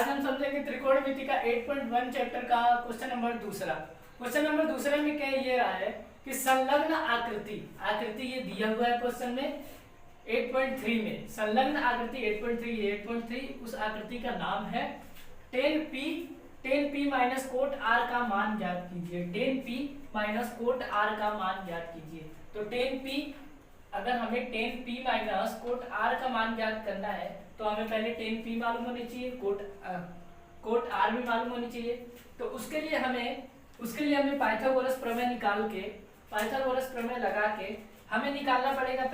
आज हम समझेंगे त्रिकोणमिति का 8.1 चैप्टर का क्वेश्चन नंबर दूसरा। क्वेश्चन नंबर दूसरे में क्या ये रहा है कि संलग्न आकृति ये दिया हुआ है क्वेश्चन में 8.3 में। संलग्न आकृति 8.3 उस आकृति का नाम है 10p माइनस कोट r का मान ज्ञात कीजिए। 10p माइनस कोट r का मान ज्ञात कीजिए। तो 10p अगर हमें 10p माइनस कोट r का मान ज्ञात करना है तो हमें पहले 10p मालूम होनी चाहिए, कोट r भी मालूम होनी चाहिए। तो उसके लिए हमें पाइथागोरस प्रमेय लगा के हमें निकालना पड़ेगा।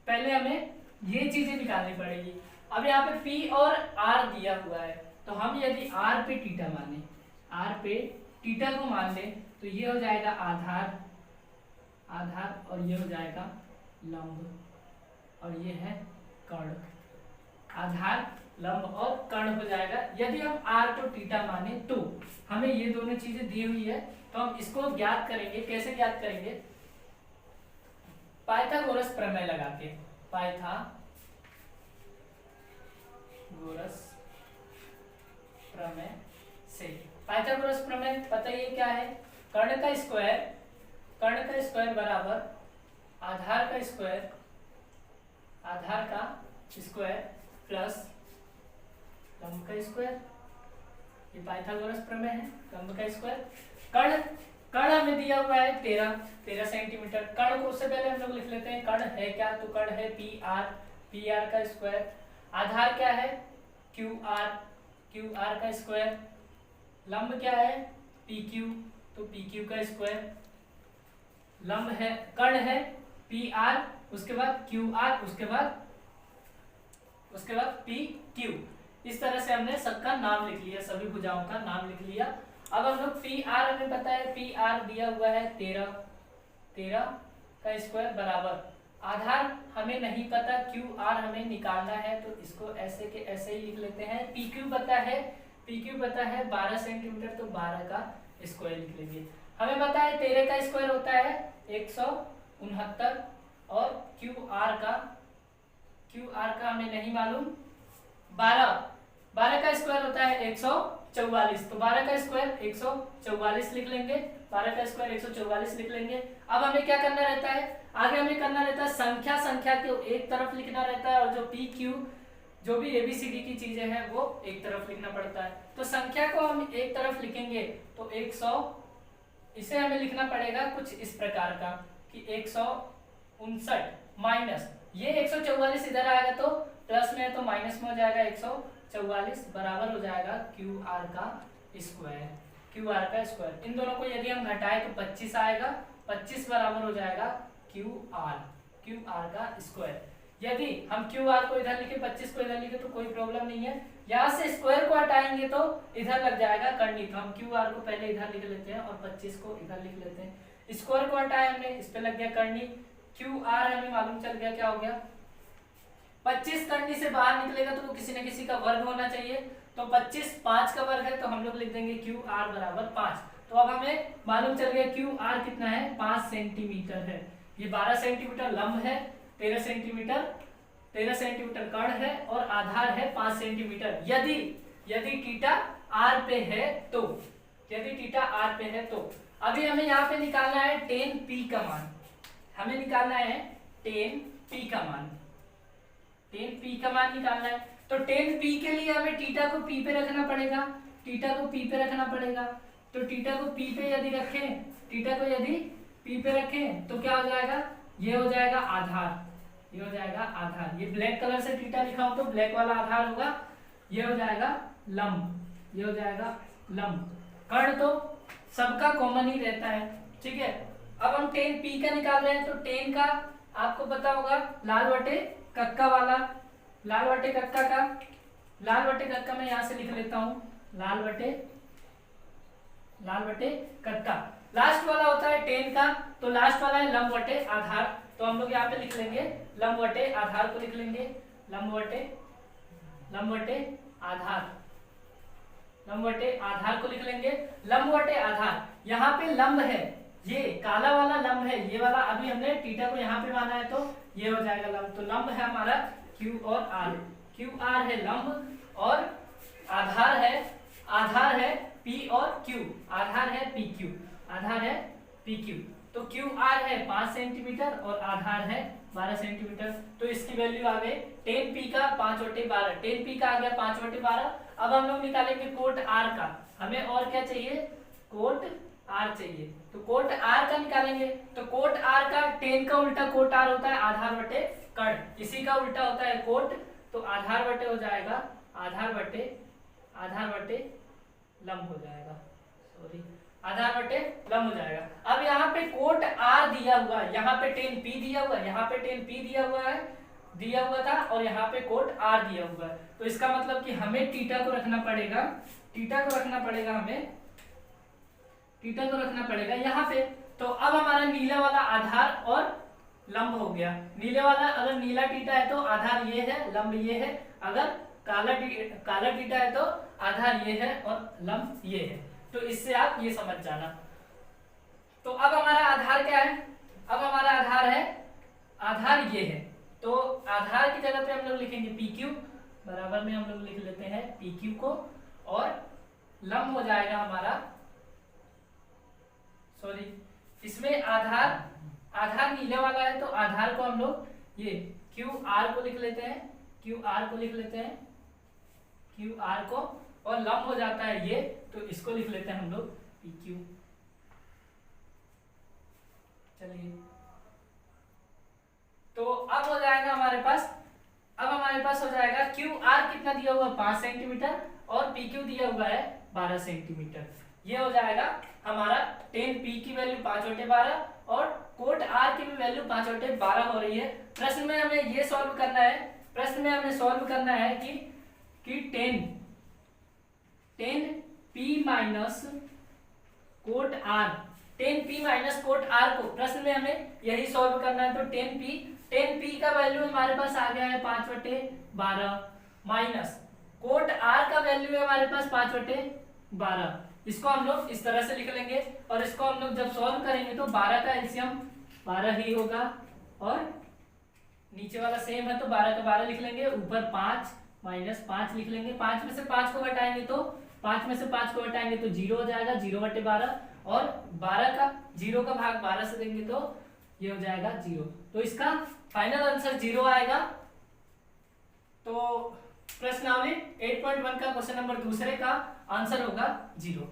पहले हमें ये चीजें निकालनी पड़ेगी। अब यहाँ पे p और r दिया हुआ है तो हम यदि r पे थीटा को मान ले तो ये हो जाएगा आधार और ये हो जाएगा लंब और ये है कर्ण। आधार, लंब और कर्ण हो जाएगा। यदि हम r को थीटा माने तो हमें ये दोनों चीजें दी हुई है तो हम इसको ज्ञात करेंगे। कैसे ज्ञात करेंगे? पाइथागोरस प्रमेय लगा के। पाइथागोरस प्रमेय पता ही क्या है? कर्ण का स्क्वायर बराबर आधार का स्क्वायर प्लस लंब का स्क्वायर। ये पाइथागोरस प्रमेय है। लंब का स्क्वायर, कर्ण हमें दिया हुआ है 13 सेंटीमीटर। कर्ण को उससे पहले हम लोग लिख लेते हैं। कर्ण है क्या? तो कर्ण है pr का स्क्वायर। आधार क्या है? qr का स्क्वायर। लंब क्या है? pq, तो pq का स्क्वायर। लंब है, कर्ण है pr, उसके बाद qr, उसके बाद pq। इस तरह से हमने सबका नाम लिख लिया, सभी भुजाओं का नाम लिख लिया। अब हम लोग pr हमें पता है, pr दिया हुआ है 13 का स्क्वायर बराबर आधार हमें नहीं पता, qr हमें निकालना है तो इसको ऐसे के ऐसे ही लिख लेते हैं। pq पता है 12 सेंटीमीटर तो 12 का स्क्वायर लिख लेंगे। हमें पता है 13 का स्क्वायर होता है 169 और qr का हमें नहीं मालूम। 12 का स्क्वायर होता है 144, तो 12 का स्क्वायर 144 लिख लेंगे। 12 का स्क्वायर 144 लिख लेंगे। अब हमें क्या करना रहता है? आगे हमें करना रहता है संख्या को एक तरफ लिखना रहता है और जो pq जो भी ABCD की चीजें हैं वो एक तरफ लिखना पड़ता है। तो संख्या को हम एक तरफ लिखेंगे तो 100, इसे हमें लिखना पड़ेगा कुछ इस प्रकार का कि 159 माइनस ये 144 इधर आएगा तो प्लस में है तो माइनस में हो जाएगा 144 बराबर हो जाएगा qr का स्क्वायर। इन दोनों को यदि हम घटाए तो 25 आएगा। 25 बराबर हो जाएगा qr का स्क्वायर। यदि हम qr को इधर लिखे 25 को इधर लिखे तो कोई प्रॉब्लम नहीं है। यहाँ से स्क्वायर को हटाएंगे तो इधर लग जाएगा करनी, तो हम qr को पहले इधर लिख लेते हैं और 25 को इधर लिख लेते हैं। स्क्वायर को हटाया हमने, इस पे लग गया करनी। qr हमें मालूम चल गया क्या हो गया? 25 करनी से बाहर निकलेगा तो वो किसी न किसी का वर्ग होना चाहिए। तो 25 5 का वर्ग है तो हम लोग लिख देंगे qr बराबर 5। तो अब हमें मालूम चल गया qr कितना है? 5 सेंटीमीटर है। ये 12 सेंटीमीटर लंब है, 13 सेंटीमीटर कर्ण है और आधार है 5 सेंटीमीटर। यदि थीटा r पे है तो अभी हमें यहाँ पे निकालना है 10p का मान। हमें निकालना है 10p का मान निकालना है। तो 10p के लिए हमें थीटा को p पे रखना पड़ेगा। तो थीटा को p पे यदि रखें तो क्या हो जाएगा? ये हो जाएगा आधार। ये ब्लैक कलर से थीटा लिखा हो तो ब्लैक वाला आधार होगा। ये हो जाएगा लंब। कर्ण तो सबका कॉमन ही रहता है, ठीक है। अब हम 10p का निकाल रहे हैं तो 10 का आपको पता होगा लाल बटे कक्का मैं यहाँ से लिख लेता हूँ। लाल बटे कक्का लास्ट वाला होता है 10 का, तो लास्ट वाला है लंब बटे आधार। तो हम लोग यहाँ पे लिख लेंगे लंब बटे आधार को लिख लेंगे। लंब बटे आधार यहाँ पे लंब है, ये काला वाला लंब है, ये वाला अभी हमने थीटा को यहाँ पे माना है तो ये हो जाएगा लंब। तो लंब है हमारा क्यू और आर, क्यू आर है लंब और P और Q, आधार है PQ, आधार है PQ। तो QR है 5 सेंटीमीटर और आधार है 12 सेंटीमीटर। तो इसकी वैल्यू आ गई 10P का 5/12, 10P का आ गया 5/12। अब हम लोग निकालेंगे कोट R का, हमें और क्या चाहिए, कोट R चाहिए। तो कोट R का निकालेंगे, तो कोट R का 10 का उल्टा कोट R होता है आधार बटे कर्ण, इसी का उल्टा होता है कोट। तो आधार बटे हो जाएगा, आधार बटे लंब हो जाएगा, सॉरी आधार बटे लंब हो जाएगा। अब यहाँ पे कोट R दिया हुआ है, यहाँ पे 10P दिया हुआ है, यहाँ पे 10P दिया हुआ था और यहाँ पे कोट R दिया हुआ है। तो इसका मतलब कि हमें थीटा को रखना पड़ेगा, यहाँ पे। तो अब हमारा नीला वाला आधार और लंब हो गया। नीले वाला अगर नीला थीटा है तो आधार ये है, लंब ये है। अगर काला थीटा है तो आधार ये है और लंब ये है। तो इससे आप ये समझ जाना। तो अब हमारा आधार क्या है, अब हमारा आधार है, आधार ये है। तो आधार की जगह पे हम लोग लिखेंगे PQ, बराबर में हम लोग लिख लेते हैं PQ को, और लंब हो जाएगा हमारा, सॉरी इसमें आधार नीले वाला है तो आधार को हम लोग ये QR को लिख लेते हैं, QR को, और लंब हो जाता है ये, तो इसको लिख लेते हैं हम लोग PQ। चलिए, तो अब हो जाएगा हमारे पास, हो जाएगा QR कितना दिया हुआ 5 सेंटीमीटर और PQ दिया हुआ है 12 सेंटीमीटर। ये हो जाएगा हमारा 10P की वैल्यू 5/12 और कोट R की भी वैल्यू 5/12 हो रही है। प्रश्न में हमें ये सॉल्व करना है, कि 10P minus cot R, 10P minus cot R को प्रश्न में हमें यही सॉल्व करना है। तो 10P का वैल्यू हमारे पास आ गया है 5/12 माइनस कोट R का वैल्यू है हमारे पास 5/12। इसको हम लोग इस तरह से लिख लेंगे और इसको हम लोग जब सॉल्व करेंगे तो 12 का एलसीएम 12 ही होगा और नीचे वाला सेम है तो 12 का 12 लिख लेंगे, ऊपर 5 माइनस 5 लिख लेंगे। 5 में से 5 को घटाएंगे तो 0 हो जाएगा, 0/12, और 12 का 0 का भाग 12 से देंगे तो ये हो जाएगा 0। तो इसका फाइनल आंसर 0 आएगा। तो प्रश्नावली 8.1 का क्वेश्चन नंबर दूसरे का आंसर होगा 0।